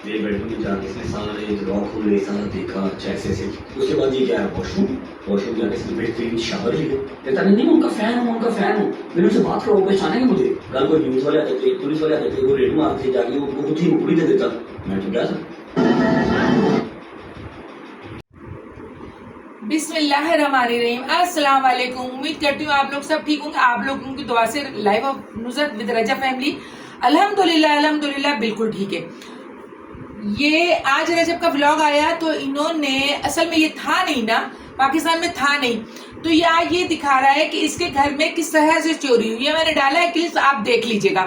मेरे बेडरूम में जाके इसने सारे लॉक खुले, सारा देखा अच्छा ऐसे। उसके बाद ये क्या है, वॉशरूम जाके इसने बेहतरीन शावर लिया। कहता नहीं उनका फैन हूँ मैंने उनसे बात करो, पहचाना है मुझे। कल कोई न्यूज़ वाले आते थे, पुलिस वाले आते थे, वो रेड मारते जाके वो खुद ही मुकड़ी दे देता। मैं तो क्या था। बिस्मिल्लाहिर्रहमानिर्रहीम, अस्सलाम वालेकुम। उम्मीद करती हूँ आप लोग सब ठीक होंगे। आप लोगों की दुआ से life of Nusrat with Raza family अल्हम्दुलिल्लाह बिल्कुल ठीक है। ये आज रजब का व्लॉग आया तो इन्होंने, असल में ये था नहीं ना, पाकिस्तान में था नहीं, तो ये दिखा रहा है कि इसके घर में किस तरह से चोरी हुई है। मैंने डाला है क्लिप्स, आप देख लीजिएगा।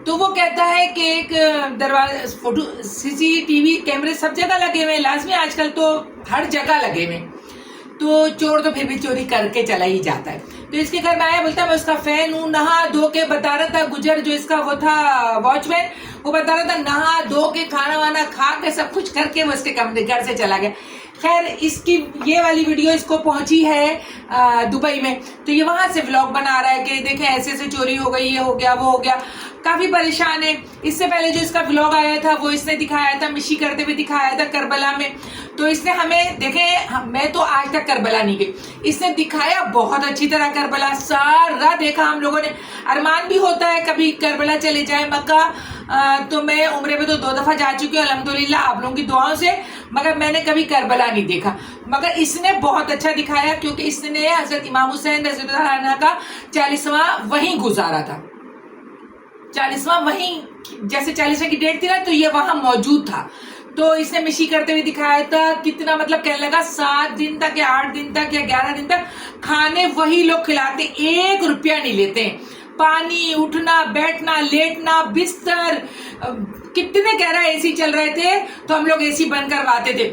तो वो कहता है कि एक दरवाजा, फोटो, सीसीटीवी कैमरे सब जगह लगे हुए हैं, लाजमी आजकल तो हर जगह लगे हुए हैं, तो चोर तो फिर भी चोरी करके चला ही जाता है। तो इसके घर में आया, बोलता है मैं उसका फैन हूँ, नहा धो के बता रहा था। गुजर जो इसका वो था वॉचमैन, वो बता रहा था नहा धो के खाना वाना खा के सब कुछ करके वो इसके कमरे घर से चला गया। खैर, इसकी ये वाली वीडियो इसको पहुंची है दुबई में, तो ये वहां से व्लॉग बना रहा है कि देखें ऐसे ऐसे चोरी हो गई, ये हो गया वो हो गया, काफी परेशान है। इससे पहले जो इसका व्लॉग आया था वो इसने दिखाया था, मिशी करते हुए दिखाया था करबला में। तो इसने हमें देखे, मैं तो आज तक करबला नहीं गई, इसने दिखाया बहुत अच्छी तरह करबला, सारा देखा हम लोगों ने। अरमान भी होता है कभी करबला चले जाए, मक्का। तो मैं उम्रे में तो 2 दफा जा चुकी हूँ अल्हम्दुलिल्लाह आप लोगों की दुआओं से, मगर मैंने कभी करबला नहीं देखा। मगर इसने बहुत अच्छा दिखाया, क्योंकि इसने हजरत इमाम हुसैन रज़ियल्लाहु अन्हु का 40वां वहीं गुजारा था। 40वां वहीं, जैसे 40वां की डेट थी ना, तो ये वहां मौजूद था। तो इसने मिशी करते हुए दिखाया था, कितना मतलब कहने लगा 7 दिन तक या 8 दिन तक या 11 दिन तक खाने वही लोग खिलाते, 1 रुपया नहीं लेते। पानी, उठना बैठना लेटना, बिस्तर, कितने कह रहा है एसी चल रहे थे तो हम लोग एसी बंद करवाते थे,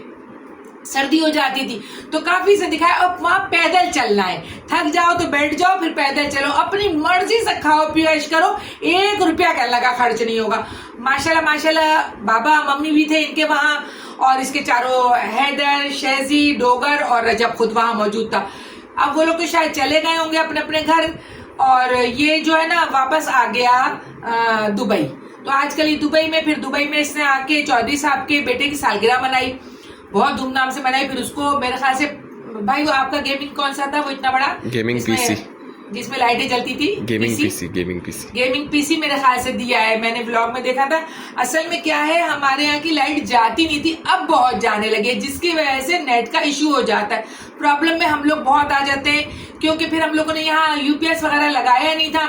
सर्दी हो जाती थी तो काफी से दिखाया। अब वहां पैदल चलना है, थक जाओ तो बैठ जाओ, फिर पैदल चलो, अपनी मर्जी से खाओ पियो ऐश करो, 1 रुपया कहने लगा खर्च नहीं होगा। माशाल्लाह माशाल्लाह, बाबा मम्मी भी थे इनके वहां, और इसके चारों हैदर, शहजी, डोगर और रजब खुद वहां मौजूद था। अब वो लोग तो शायद चले गए होंगे अपने अपने घर, और ये जो है ना वापस आ गया दुबई। तो आजकल ही दुबई में, फिर दुबई में इसने आके चौधरी साहब के बेटे की सालगिरह मनाई, बहुत धूमधाम से मनाई। फिर उसको मेरे ख्याल से, भाई वो आपका गेमिंग कौन सा था वो इतना बड़ा, गेमिंग पीसी जिसमें लाइटें जलती थी, गेमिंग पीसी मेरे ख्याल से दिया है, मैंने व्लॉग में देखा था। असल में क्या है, हमारे यहाँ की लाइट जाती नहीं थी, अब बहुत जाने लगी, जिसकी वजह से नेट का इशू हो जाता है। प्रॉब्लम में हम लोग बहुत आ जाते हैं, क्योंकि फिर हम लोगों ने यहाँ यूपीएस वगैरह लगाया नहीं था,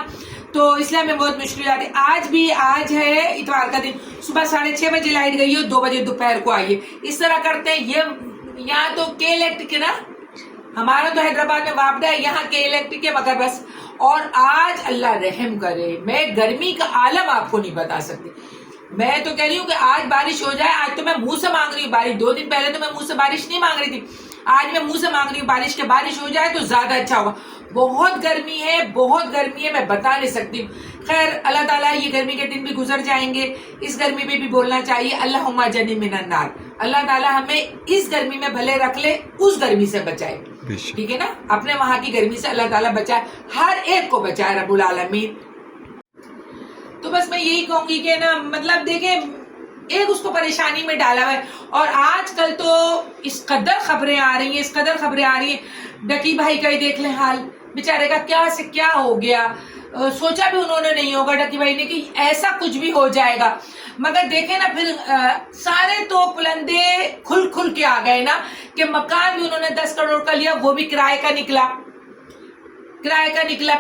तो इसलिए हमें बहुत मुश्किल आती है। आज है इतवार का दिन, सुबह 6:30 बजे लाइट गई हो, 2 बजे दोपहर को आई है, इस तरह करते हैं। ये यहाँ तो के इलेक्ट्रिक है ना, हमारा तो हैदराबाद में वापडा है, यहाँ के इलेक्ट्रिक है, मगर बस। और आज अल्लाह रहम करे, मैं गर्मी का आलम आपको नहीं बता सकती। मैं तो कह रही हूँ कि आज बारिश हो जाए। आज तो मैं मुंह से मांग रही हूँ बारिश, 2 दिन पहले तो मैं मुंह से बारिश नहीं मांग रही थी, आज मैं मुंह से मांग रही हूँ बारिश के, बारिश हो जाए तो ज्यादा अच्छा होगा। बहुत गर्मी है, मैं बता नहीं सकती। खैर, अल्लाह ताला ये गर्मी के दिन भी गुजर जाएंगे, इस गर्मी में भी बोलना चाहिए अल्लाहुम्मा जन्नी मिनन नार, अल्लाह ताला हमें इस गर्मी में भले रख ले, उस गर्मी से बचाए, ठीक है ना। अपने वहां की गर्मी से अल्लाह ताला बचाए, हर एक को बचाए रब्बुल आलमीन। तो बस मैं यही कहूंगी कि ना, मतलब देखें, एक उसको परेशानी में डाला हुआ है। और आजकल तो इस कदर खबरें आ रही हैं, डकी भाई का ही देख लें हाल, बेचारे का क्या से क्या हो गया। सोचा भी उन्होंने नहीं होगा डकी भाई ने कि ऐसा कुछ भी हो जाएगा, मगर देखे ना फिर सारे तो पुलंदे खुल के आ गए ना, कि मकान भी उन्होंने 10 करोड़ का लिया, वो भी किराए का निकला।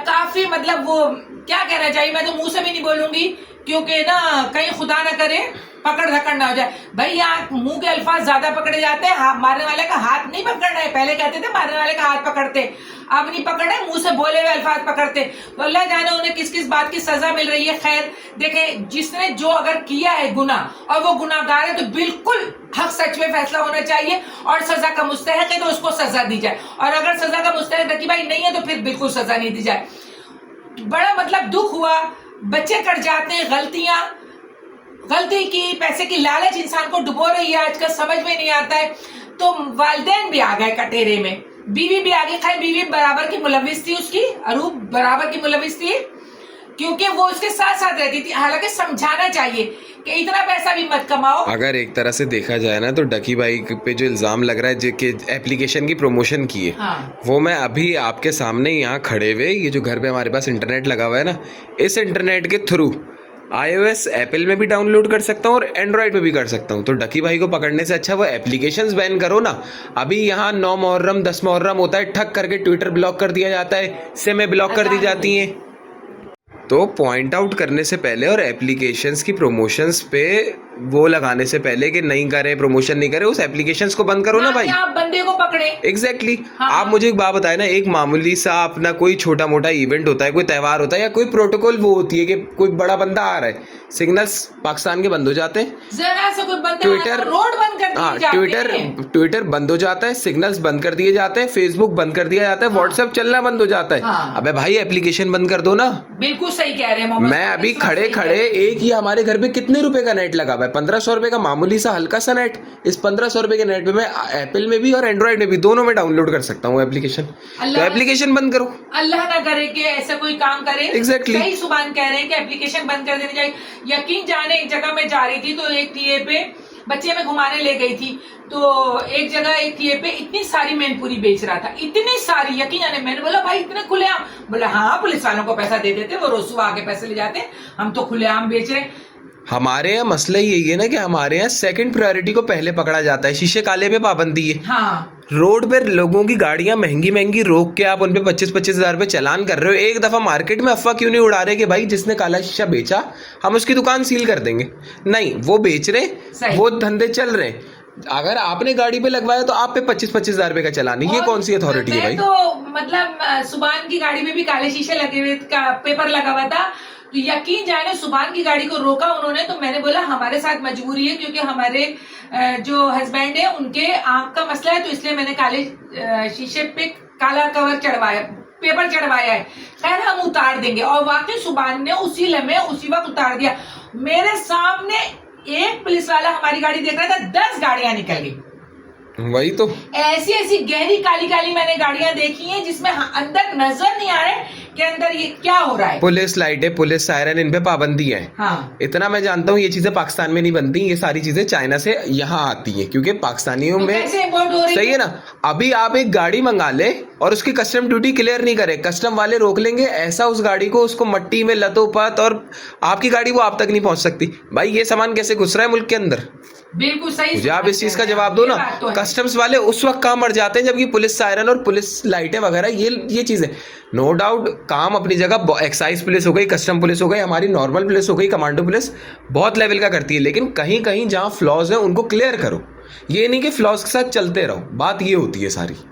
काफी, मतलब वो क्या कहना चाहिए, मैं तो मुंह से भी नहीं बोलूंगी, क्योंकि ना कहीं खुदा ना करे पकड़ धकड़ ना हो जाए। भाई यहाँ मुंह के अल्फाज ज्यादा पकड़े जाते हैं, मारने वाले का हाथ नहीं पकड़ना है। पहले कहते थे मारने वाले का हाथ पकड़ते, अब नहीं पकड़े, मुंह से बोले हुए अल्फाज पकड़ते। तो अल्लाह जाने उन्हें किस किस बात की सजा मिल रही है। खैर देखे, जिसने जो अगर किया है गुनाह और वो गुनाहगार है, तो बिल्कुल हक सच में फैसला होना चाहिए, और सजा का मुस्तहक है तो उसको सजा दी जाए, और अगर सजा का मुस्तहक रकी भाई नहीं है तो फिर बिल्कुल सजा नहीं दी जाए। बड़ा मतलब दुख हुआ, बच्चे कर जाते हैं, गलती की, पैसे की लालच इंसान को डुबो रही है आजकल, समझ में नहीं आता है। तो वालिदैन भी आ गए कटेरे में, बीवी भी आ गई। खैर, बीवी बराबर की मुलविस थी, उसकी अरूब बराबर की मुलविस थी, क्योंकि वो उसके साथ साथ रहती थी। हालांकि समझाना चाहिए कि इतना पैसा भी मत कमाओ। अगर एक तरह से देखा जाए ना तो डकी भाई पे जो इल्ज़ाम लग रहा है कि एप्लीकेशन की प्रमोशन की है, हाँ। वो मैं अभी आपके सामने यहाँ खड़े हुए, ये जो घर पे हमारे पास इंटरनेट लगा हुआ है ना, इस इंटरनेट के थ्रू iOS एप्पल में भी डाउनलोड कर सकता हूँ और एंड्रॉयड पे भी कर सकता हूँ। तो डकी भाई को पकड़ने से अच्छा वो एप्लीकेशंस बैन करो ना। अभी यहाँ 9 मुहर्रम 10 मुहर्रम होता है, ठग करके ट्विटर ब्लॉक कर दिया जाता है, सिमें ब्लॉक कर दी जाती हैं। तो पॉइंट आउट करने से पहले और एप्लीकेशंस की प्रमोशंस पे वो लगाने से पहले कि नहीं करे, प्रमोशन नहीं करे, उस एप्लीकेशंस को बंद करो ना भाई। आप बंदे को पकड़े। एग्जैक्टली हाँ। आप मुझे एक बात बताए ना, एक मामूली सा अपना कोई छोटा मोटा इवेंट होता है, कोई त्यौहार होता है या कोई प्रोटोकॉल वो होती है कि कोई बड़ा बंदा आ रहा है, सिग्नल्स पाकिस्तान के बंद हो जाते हैं, जरा से कोई बंदा ट्विटर रोड बंद कर दिए जाते हैं। ट्विटर बंद हो जाता है, सिग्नल्स बंद कर दिए जाते हैं, फेसबुक बंद कर दिया जाता है, व्हाट्सएप चलना बंद हो जाता है। हाँ। अबे भाई एप्लीकेशन बंद कर दो ना। बिल्कुल सही कह रहे हैं मोहम्मद। मैं अभी खड़े खड़े एक ही हमारे घर पे कितने रुपए का नेट लगा हुआ है, 1500 रुपए का मामूली सा हल्का सा नेट। इस 1500 रुपए के नेट पे मैं एप्पल में भी और एंड्रॉइड में भी दोनों में डाउनलोड कर सकता हूँ एप्लीकेशन। तो एप्लीकेशन बंद करो। अल्लाह ना करे कि ऐसा कोई काम करे। Exactly। सही सुभान कह रहे हैं कि एप्लीकेशन बंद कर देनी चाहिए। यकीन जाने एक जगह मैं जा रही थी तो एक टीए पे बच्चे में घुमाने ले गई थी, तो एक जगह एक टीए पे इतनी सारी मैनपुरी बेच रहा था, इतनी सारी, यकीन जाने। मैंने बोला भाई इतने खुलेआम? बोला हाँ, पुलिस वालों को पैसा दे देते, वो रोज सुबह आके पैसे ले जाते, हम तो खुलेआम बेच रहे। हमारे यहाँ मसला यही है ना कि हमारे यहाँ सेकंड प्रायोरिटी को पहले पकड़ा जाता है। शीशे काले पे पाबंदी है। हाँ। रोड पे लोगों की गाड़ियां महंगी महंगी रोक के आप उनपे 25-25 हजार रुपए चालान कर रहे हो। एक दफा मार्केट में अफवाह क्यों नहीं उड़ा रहे कि भाई जिसने काला शीशा बेचा हम उसकी दुकान सील कर देंगे? नहीं, वो बेच रहे, वो धंधे चल रहे हैं। अगर आपने गाड़ी पे लगवाया तो आप पे 25-25 हजार रुपए का चालान है। ये कौन सी अथॉरिटी है भाई? तो मतलब सुभान की गाड़ी में भी काले शीशे लगे हुए, पेपर लगा हुआ था, तो यकीन जाने सुभान की गाड़ी को रोका उन्होंने। तो मैंने बोला हमारे साथ मजबूरी है क्योंकि हमारे जो हस्बैंड है उनके आंख का मसला है, तो इसलिए मैंने काले शीशे पे काला कवर चढ़वाया, पेपर चढ़वाया है। खैर हम उतार देंगे। और वाकई सुभान ने उसी लम्हे उसी वक्त उतार दिया। मेरे सामने एक पुलिस वाला हमारी गाड़ी देख रहा था, 10 गाड़ियां निकल गई। वही तो, ऐसी ऐसी गहरी काली काली मैंने गाड़ियां देखी हैं जिसमें अंदर नजर नहीं आ रहे कि अंदर ये क्या हो रहा है। पुलिस लाइटें, पुलिस सायरन, इन पे पाबंदी है। हाँ। इतना मैं जानता हूँ ये चीजें पाकिस्तान में नहीं बनती, ये सारी चीजें चाइना से यहाँ आती हैं क्योंकि पाकिस्तानियों तो में कैसे इम्पोर्ट हो रही सही है ना। अभी आप एक गाड़ी मंगा ले और उसकी कस्टम ड्यूटी क्लियर नहीं करे, कस्टम वाले रोक लेंगे ऐसा उस गाड़ी को, उसको मट्टी में लतोपत, और आपकी गाड़ी वो आप तक नहीं पहुंच सकती। भाई ये सामान कैसे घुस रहा है मुल्क के अंदर? बिल्कुल सही। मुझे आप इस चीज का जवाब दो ना। कस्टम्स वाले उस वक्त कहाँ मर जाते हैं जबकि पुलिस सायरन और पुलिस लाइटें वगैरह ये चीजें, नो डाउट काम अपनी जगह, एक्साइज पुलिस हो गई, कस्टम पुलिस हो गई, हमारी नॉर्मल पुलिस हो गई, कमांडो पुलिस बहुत लेवल का करती है। लेकिन कहीं कहीं जहाँ फ्लॉज है उनको क्लियर करो, ये नहीं कि फ्लॉज के साथ चलते रहो। बात ये होती है सारी।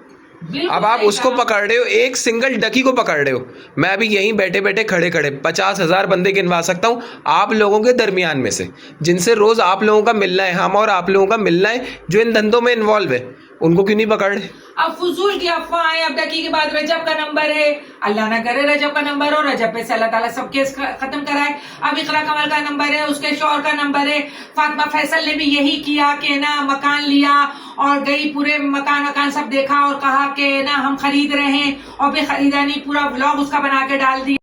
अब आप उसको पकड़ रहे हो, एक सिंगल डकी को पकड़ रहे हो। मैं अभी यहीं बैठे बैठे खड़े खड़े 50,000 बंदे गिनवा सकता हूँ आप लोगों के दरमियान में से, जिनसे रोज आप लोगों का मिलना है, हम और आप लोगों का मिलना है, जो इन धंधों में इन्वॉल्व है। उनको क्यों नहीं पकड़ रहे? अब फजूल की अफवाहें। अब डकी के बाद रजब का नंबर है, अल्लाह ना करे रजब का नंबर हो, रजब पे से अल्लाह ताला सब केस खत्म कराए। अब इकरा कमल का नंबर है, उसके शौहर का नंबर है। फातिमा फैसल ने भी यही किया कि ना मकान लिया और गई, पूरे मकान सब देखा और कहा कि ना हम खरीद रहे हैं, और फिर खरीदा नहीं, पूरा व्लॉग उसका बना के डाल दिया।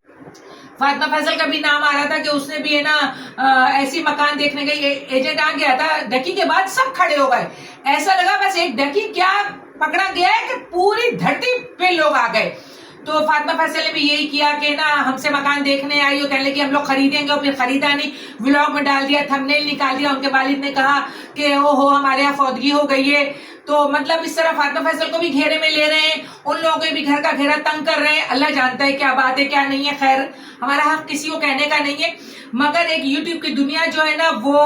फातिमा फैसल का भी नाम आ रहा था कि उसने भी है ना ऐसी मकान देखने गई, एजेंट आ गया था। डकी के बाद सब खड़े हो गए, ऐसा लगा बस एक डकी क्या पकड़ा गया है कि पूरी धरती पे लोग आ गए। तो फातिमा फैसल ने भी यही किया कि ना हमसे मकान देखने आई हो, कहने कि हम लोग खरीदेंगे, और फिर खरीदा नहीं, व्लॉग में डाल दिया, थंबनेल निकाल दिया। उनके वालिद ने कहा कि ओहो हमारे यहाँ फौदगी हो गई है। तो मतलब इस तरह फातिमा फैसल को भी घेरे में ले रहे हैं, उन लोगों को भी घर का घेरा तंग कर रहे हैं। अल्लाह जानता है क्या बात है क्या नहीं है। खैर हमारा हक किसी को कहने का नहीं है, मगर एक यूट्यूब की दुनिया जो है ना वो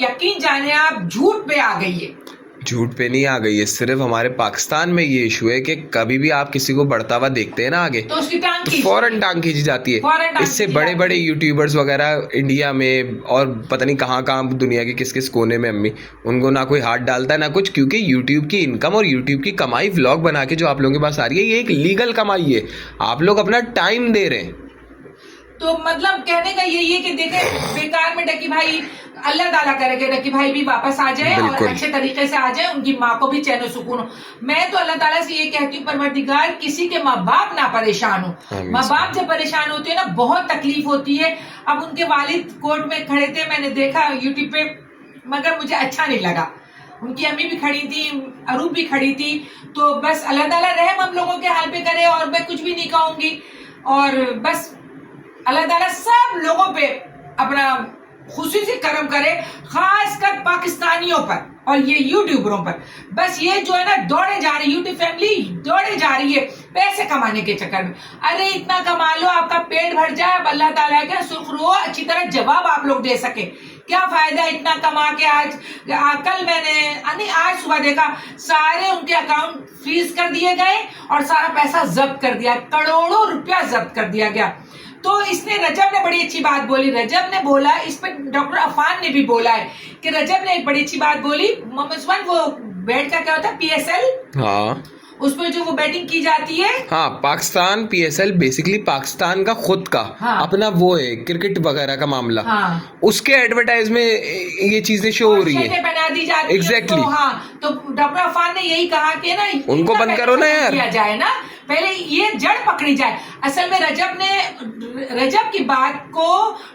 यकीन जाने आप झूठ पे आ गई है। झूठ पे नहीं आ गई है, सिर्फ हमारे पाकिस्तान में ये इशू है कि कभी भी आप किसी को बढ़ता हुआ देखते हैं ना आगे, तो उसकी टांग तो फौरन टांग खींची जाती है। इससे बड़े बड़े यूट्यूबर्स वगैरह इंडिया में और पता नहीं कहाँ कहाँ दुनिया के किस किस कोने में, अम्मी उनको ना कोई हाथ डालता है ना कुछ, क्योंकि यूट्यूब की इनकम और यूट्यूब की कमाई व्लॉग बना के जो आप लोगों के पास आ रही है, ये एक लीगल कमाई है। आप लोग अपना टाइम दे रहे हैं, तो मतलब कहने का यही है कि देखे बेकार में डकी भाई, अल्लाह ताला करेगा डकी भाई भी वापस आ जाए और बिल्कुल। अच्छे तरीके से आ जाए, उनकी माँ को भी चैन और सुकून हो। मैं तो अल्लाह ताला से ये कहती हूँ परवरदिगार किसी के माँ बाप ना परेशान हो। आमीन। माँ बाप जब परेशान होते हैं ना बहुत तकलीफ होती है। अब उनके वालिद कोर्ट में खड़े थे, मैंने देखा यूट्यूब पे, मगर मुझे अच्छा नहीं लगा। उनकी अम्मी भी खड़ी थी, अरूब भी खड़ी थी, तो बस अल्लाह ताला रहम हम लोगों के हाल पे करे, और मैं कुछ भी नहीं कहूंगी। और बस अल्लाह ताला सब लोगों पे अपना खुसूसी करम करे, खासकर पाकिस्तानियों पर और ये यूट्यूबरों पर। बस ये जो है ना दौड़े जा रही, यूट्यूब फैमिली दौड़े जा रही है पैसे कमाने के चक्कर में। अरे इतना कमा लो, आपका पेट भर जाए, अब अल्लाह ताला के सुरखरू अच्छी तरह जवाब आप लोग दे सके। क्या फायदा इतना कमा के? कल मैंने आज सुबह देखा सारे उनके अकाउंट फ्रीज कर दिए गए और सारा पैसा जब्त कर दिया, करोड़ों रुपया जब्त कर दिया गया। तो इसने रजब ने बड़ी अच्छी बात बोली, रजब ने बोला, इस पर डॉक्टर अफान ने भी बोला है कि रजब ने एक बड़ी अच्छी बात बोली। मोहम्मद उस्मान वो बैट का क्या होता है, PSL, हाँ उसमें जो वो बैटिंग की जाती है, हाँ, पाकिस्तान PSL बेसिकली पाकिस्तान का खुद का हाँ। अपना वो है क्रिकेट वगैरह का मामला, हाँ। उसके एडवर्टाइज में ये चीजें शो हो रही शर्टें है। बना दी जाती है Exactly. तो हाँ, तो डॉक्टर अफान ने यही कहा कि ना उनको इनका बंद करो ना पहले यार। किया जाए ना, पहले ये जड़ पकड़ी जाए। असल में रजब की बात को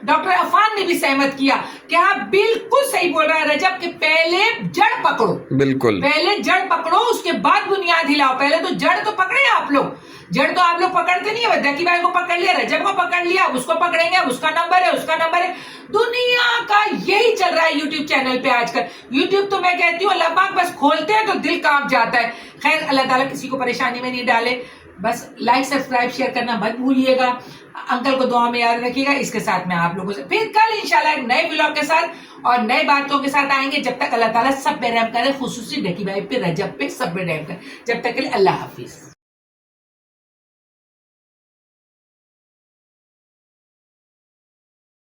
डॉक्टर अफान ने भी सहमत किया कि हाँ बिल्कुल सही बोल रहा है रजब के पहले जड़ पकड़ो, बिल्कुल पहले जड़ पकड़ो उसके बाद बुनियाद हिलाओ। पहले तो जड़ तो पकड़े आप लोग, जड़ तो आप लोग पकड़ते नहीं है। दकी भाई को पकड़ लिया, रजब को पकड़ लिया, अब उसको पकड़ेंगे, अब उसका नंबर है, उसका नंबर है। दुनिया का यही चल रहा है यूट्यूब चैनल पे आजकल। यूट्यूब तो मैं कहती हूँ अल्लाह पाक बस खोलते हैं तो दिल कांप जाता है। खैर अल्लाह ताला किसी को परेशानी में नहीं डाले। बस लाइक सब्सक्राइब शेयर करना मत भूलिएगा। अंकल को दुआ में याद रखिएगा। इसके साथ मैं आप लोगों से फिर कल इंशाल्लाह एक नए व्लॉग के साथ और नए बातों के साथ आएंगे। जब तक अल्लाह ताला सब पे रहम करे, खुसूसी डकी भाई पे, रजब पे, सब पे रहम करे। जब तक के लिए अल्लाह हाफिज।